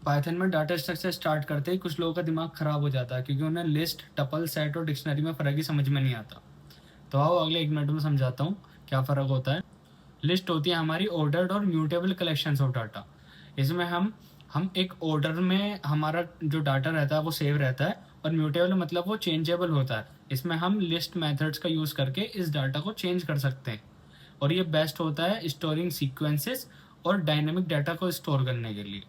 Python में data structure start करते ही कुछ लोगों का दिमाग खराब हो जाता है क्योंकि उन्हें लिस्ट, टपल, सेट और डिक्शनरी में फ़र्क ही समझ में नहीं आता। तो आओ अगले 1 मिनट में समझाता हूँ क्या फ़र्क होता है। लिस्ट होती है हमारी ऑर्डर्ड और म्यूटेबल कलेक्शंस ऑफ डाटा। इसमें हम एक ऑर्डर में हमारा जो डाटा रहता है वो सेव रहता है, और म्यूटेबल मतलब वो चेंजेबल होता है। इसमें हम लिस्ट मेथड्स का यूज़ करके इस डाटा को चेंज कर सकते हैं, और ये बेस्ट होता है स्टोरिंग सीक्वेंसेस और डायनेमिक डाटा को स्टोर करने के लिए।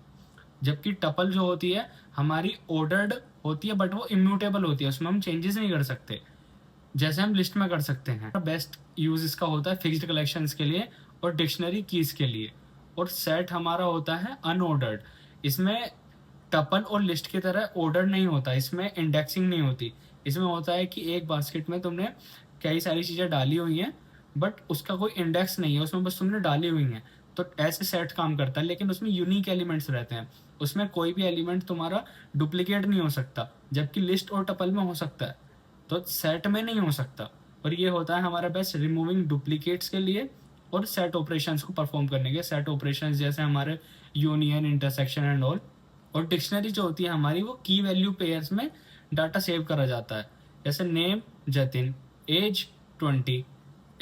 जबकि टपल जो होती है हमारी ऑर्डर्ड होती है, बट वो इम्यूटेबल होती है, उसमें हम चेंजेस नहीं कर सकते जैसे हम लिस्ट में कर सकते हैं। बेस्ट यूज इसका होता है फिक्स्ड कलेक्शंस के लिए और डिक्शनरी कीज के लिए। और सेट हमारा होता है अनऑर्डर्ड। इसमें टपल और लिस्ट की तरह ऑर्डर नहीं होता, इसमें इंडेक्सिंग नहीं होती। इसमें होता है कि एक बास्केट में तुमने कई सारी चीज़ें डाली हुई हैं, बट उसका कोई इंडेक्स नहीं है, उसमें बस तुमने डाली हुई हैं। तो ऐसे सेट काम करता है, लेकिन उसमें यूनिक एलिमेंट्स रहते हैं। उसमें कोई भी एलिमेंट तुम्हारा डुप्लीकेट नहीं हो सकता, जबकि लिस्ट और टपल में हो सकता है, तो सेट में नहीं हो सकता। और ये होता है हमारा बेस्ट रिमूविंग डुप्लीकेट्स के लिए और सेट ऑपरेशंस को परफॉर्म करने के। सेट ऑपरेशंस जैसे हमारे यूनियन, इंटरसेक्शन एंड ऑल। और डिक्शनरी जो होती है हमारी, वो की वैल्यू पेयर्स में डाटा सेव करा जाता है। जैसे नेम जतिन, एज 20,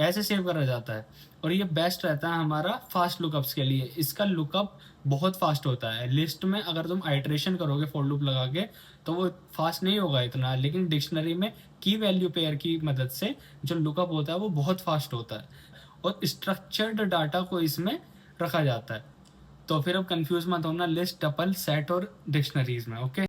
ऐसे सेव करा जाता है। और ये बेस्ट रहता है हमारा फास्ट लुकअप्स के लिए। इसका लुकअप बहुत फास्ट होता है। लिस्ट में अगर तुम आइट्रेशन करोगे फॉर लूप लगा के तो वो फास्ट नहीं होगा इतना, लेकिन डिक्शनरी में की वैल्यू पेयर की मदद से जो लुकअप होता है वो बहुत फास्ट होता है, और स्ट्रक्चर्ड डाटा को इसमें रखा जाता है। तो फिर अब कंफ्यूज मत होना लिस्ट, टपल, सेट और डिक्शनरीज में। ओके।